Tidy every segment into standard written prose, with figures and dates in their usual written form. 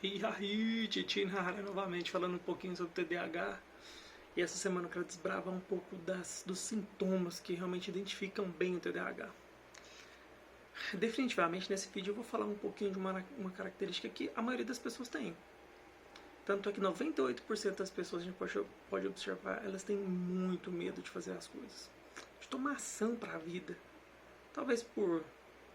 E aí, Titi na área novamente, falando um pouquinho sobre TDAH. E essa semana eu quero desbravar um pouco dos sintomas que realmente identificam bem o TDAH. Definitivamente, nesse vídeo eu vou falar um pouquinho de uma característica que a maioria das pessoas tem. Tanto é que 98% das pessoas, a gente pode observar, elas têm muito medo de fazer as coisas. De tomar ação para a vida. Talvez por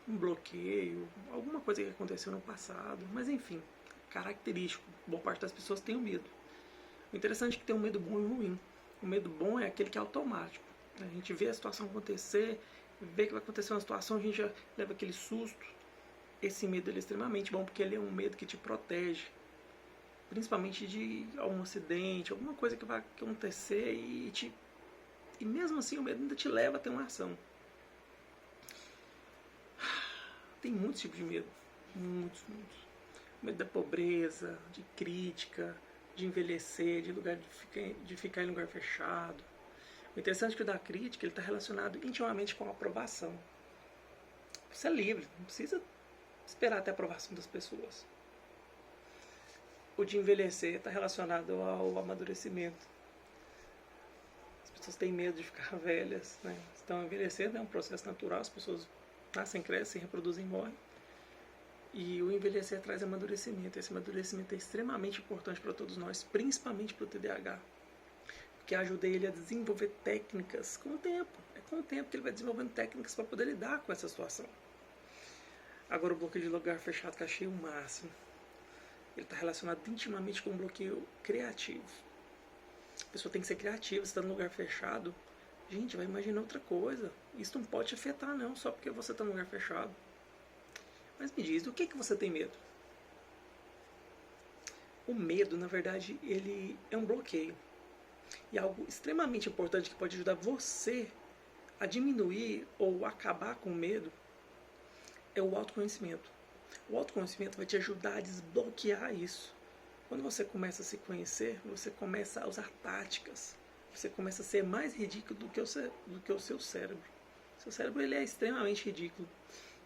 um bloqueio, alguma coisa que aconteceu no passado, mas enfim, característico. Boa parte das pessoas tem o medo. O interessante é que tem um medo bom e ruim. O medo bom é aquele que é automático. A gente vê a situação acontecer, vê que vai acontecer uma situação, a gente já leva aquele susto. Esse medo ele é extremamente bom porque ele é um medo que te protege, principalmente de algum acidente, alguma coisa que vai acontecer e mesmo assim o medo ainda te leva a ter uma ação. Tem muitos tipos de medo, muitos. Medo da pobreza, de crítica, de envelhecer, de ficar em lugar fechado. O interessante é que o da crítica está relacionado intimamente com a aprovação. Você é livre, não precisa esperar até a aprovação das pessoas. O de envelhecer está relacionado ao amadurecimento. As pessoas têm medo de ficar velhas, né? Estão envelhecendo, é um processo natural, as pessoas nascem, crescem, reproduzem e morrem. E o envelhecer traz amadurecimento. Esse amadurecimento é extremamente importante para todos nós, principalmente para o TDAH, porque ajuda ele a desenvolver técnicas com o tempo. É com o tempo que ele vai desenvolvendo técnicas para poder lidar com essa situação. Agora o bloqueio de lugar fechado que eu achei o máximo. Ele está relacionado intimamente com o bloqueio criativo. A pessoa tem que ser criativa, você está num lugar fechado. Gente, vai imaginar outra coisa. Isso não pode te afetar não, só porque você está num lugar fechado. Mas me diz, do que você tem medo? O medo, na verdade, ele é um bloqueio. E algo extremamente importante que pode ajudar você a diminuir ou acabar com o medo é o autoconhecimento. O autoconhecimento vai te ajudar a desbloquear isso. Quando você começa a se conhecer, você começa a usar táticas. Você começa a ser mais ridículo do que o seu cérebro. Seu cérebro ele é extremamente ridículo.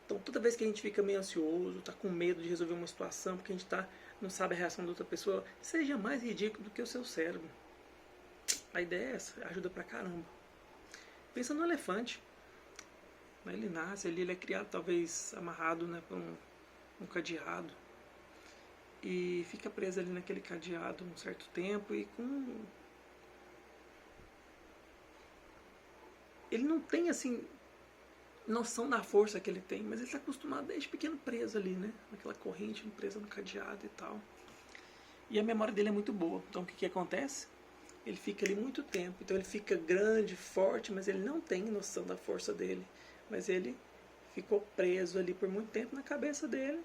Então, toda vez que a gente fica meio ansioso, está com medo de resolver uma situação, porque a gente não sabe a reação da outra pessoa, seja mais ridículo do que o seu cérebro. A ideia é essa, ajuda pra caramba. Pensa no elefante. Ele nasce, ele é criado talvez amarrado, né, por um cadeado. E fica preso ali naquele cadeado um certo tempo e ele não tem assim noção da força que ele tem, mas ele está acostumado desde pequeno preso ali, né? Naquela corrente, presa no cadeado e tal. E a memória dele é muito boa. Então o que acontece? Ele fica ali muito tempo. Então ele fica grande, forte, mas ele não tem noção da força dele. Mas ele ficou preso ali por muito tempo na cabeça dele,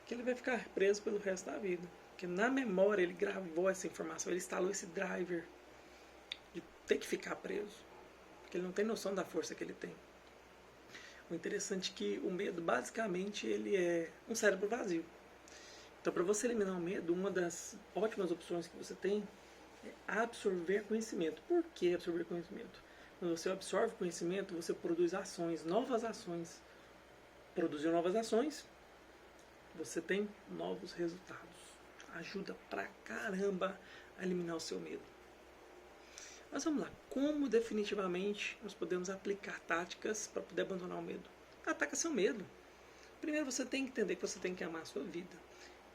que ele vai ficar preso pelo resto da vida. Porque na memória ele gravou essa informação, ele instalou esse driver de ter que ficar preso. Porque ele não tem noção da força que ele tem. O interessante é que o medo, basicamente, ele é um cérebro vazio. Então, para você eliminar o medo, uma das ótimas opções que você tem é absorver conhecimento. Por que absorver conhecimento? Quando você absorve conhecimento, você produz ações, novas ações. Produziu novas ações, você tem novos resultados. Ajuda pra caramba a eliminar o seu medo. Mas vamos lá, como definitivamente nós podemos aplicar táticas para poder abandonar o medo? Ataca seu medo. Primeiro você tem que entender que você tem que amar a sua vida.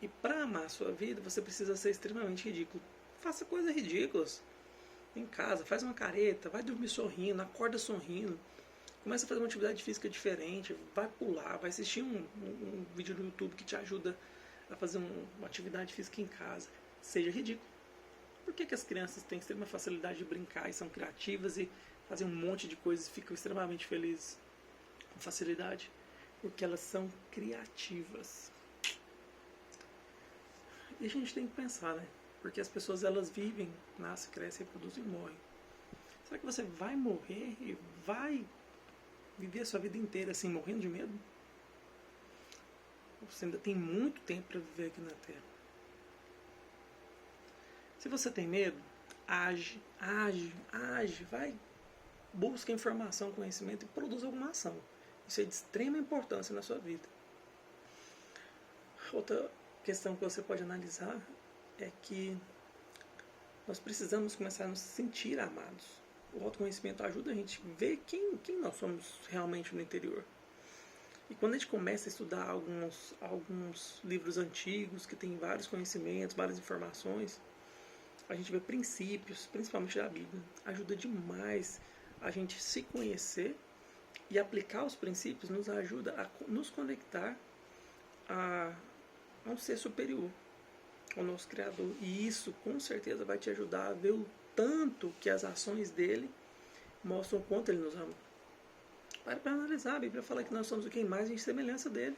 E para amar a sua vida, você precisa ser extremamente ridículo. Faça coisas ridículas. Em casa, faz uma careta, vai dormir sorrindo, acorda sorrindo. Começa a fazer uma atividade física diferente, vai pular, vai assistir um vídeo no YouTube que te ajuda a fazer uma atividade física em casa. Seja ridículo. Por que as crianças têm extrema facilidade de brincar e são criativas e fazem um monte de coisas e ficam extremamente felizes com facilidade? Porque elas são criativas. E a gente tem que pensar, né? Porque as pessoas elas vivem, nascem, crescem, reproduzem e morrem. Será que você vai morrer e vai viver a sua vida inteira assim, morrendo de medo? Você ainda tem muito tempo para viver aqui na Terra. Se você tem medo, age, vai, busca informação, conhecimento e produz alguma ação. Isso é de extrema importância na sua vida. Outra questão que você pode analisar é que nós precisamos começar a nos sentir amados. O autoconhecimento ajuda a gente a ver quem nós somos realmente no interior. E quando a gente começa a estudar alguns livros antigos que tem vários conhecimentos, várias informações, a gente vê princípios, principalmente da Bíblia. Ajuda demais a gente se conhecer, e aplicar os princípios nos ajuda a nos conectar a um ser superior, ao nosso Criador. E isso com certeza vai te ajudar a ver o tanto que as ações dele mostram o quanto ele nos ama. Para analisar, a Bíblia fala que nós somos o que? Imagem e semelhança dele.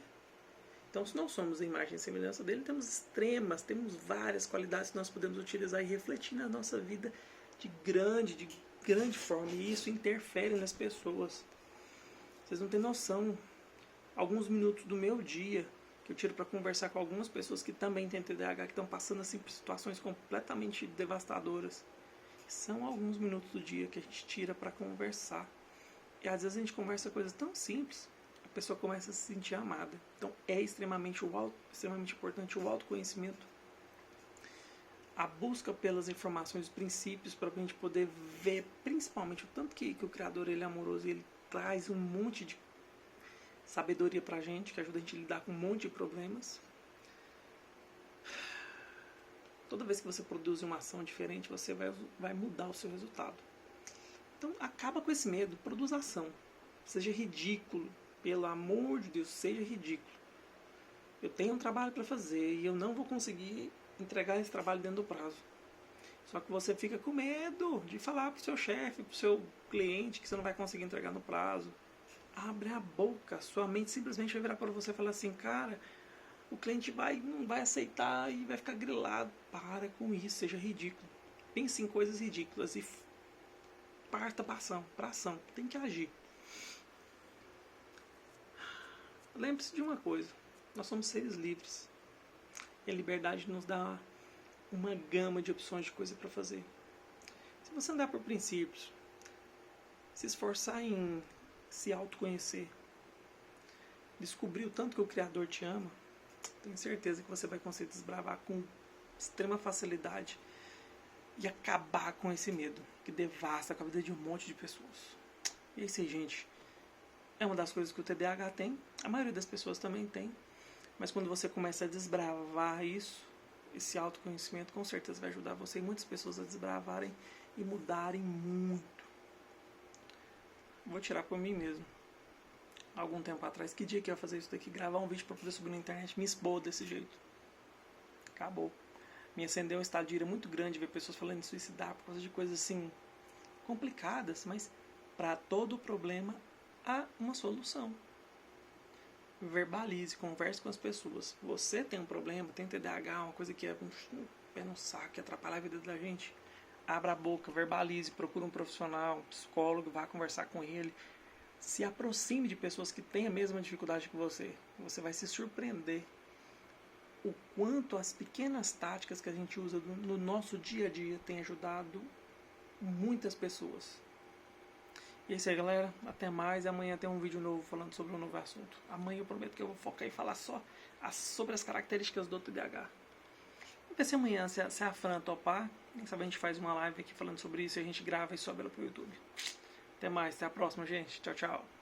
Então, se nós somos a imagem e semelhança dele, temos várias qualidades que nós podemos utilizar e refletir na nossa vida de grande forma. E isso interfere nas pessoas. Vocês não têm noção. Alguns minutos do meu dia que eu tiro para conversar com algumas pessoas que também têm TDAH, que estão passando assim por situações completamente devastadoras. São alguns minutos do dia que a gente tira para conversar. E às vezes a gente conversa coisas tão simples, a pessoa começa a se sentir amada. Então é extremamente importante o autoconhecimento, a busca pelas informações, os princípios, para a gente poder ver principalmente o tanto que o Criador ele é amoroso, ele traz um monte de sabedoria pra gente, que ajuda a gente a lidar com um monte de problemas. Toda vez que você produz uma ação diferente, você vai mudar o seu resultado. Então acaba com esse medo, produz ação. Seja ridículo, pelo amor de Deus, seja ridículo. Eu tenho um trabalho para fazer e eu não vou conseguir entregar esse trabalho dentro do prazo. Só que você fica com medo de falar pro seu chefe, pro seu cliente que você não vai conseguir entregar no prazo. Abre a boca, sua mente simplesmente vai virar para você e falar assim, cara, o cliente não vai aceitar e vai ficar grilado. Para com isso, seja ridículo. Pense em coisas ridículas e parta para ação. Tem que agir. Lembre-se de uma coisa, nós somos seres livres. E a liberdade nos dá uma gama de opções de coisa para fazer. Se você andar por princípios, se esforçar em se autoconhecer, descobrir o tanto que o Criador te ama, tenho certeza que você vai conseguir desbravar com extrema facilidade e acabar com esse medo que devasta a vida de um monte de pessoas. E é isso aí, gente. É uma das coisas que o TDAH tem, a maioria das pessoas também tem, mas quando você começa a desbravar isso, esse autoconhecimento com certeza vai ajudar você e muitas pessoas a desbravarem e mudarem muito. Vou tirar por mim mesmo. Algum tempo atrás, que dia que eu ia fazer isso daqui? Gravar um vídeo para poder subir na internet, me expor desse jeito. Acabou. Me acendeu um estado de ira muito grande ver pessoas falando de suicidar por causa de coisas assim complicadas, mas para todo problema há uma solução. Verbalize, converse com as pessoas. Você tem um problema, tem TDAH, uma coisa que é um pé no saco, que atrapalha a vida da gente. Abra a boca, verbalize, procure um profissional, um psicólogo, vá conversar com ele. Se aproxime de pessoas que têm a mesma dificuldade que você. Você vai se surpreender o quanto as pequenas táticas que a gente usa no nosso dia a dia têm ajudado muitas pessoas. E é isso aí, galera. Até mais. Amanhã tem um vídeo novo falando sobre um novo assunto. Amanhã eu prometo que eu vou focar e falar só sobre as características do TDAH. Vamos ver se amanhã, se a Fran topar, quem sabe a gente faz uma live aqui falando sobre isso e a gente grava e sobe ela pro YouTube. Até mais. Até a próxima, gente. Tchau, tchau.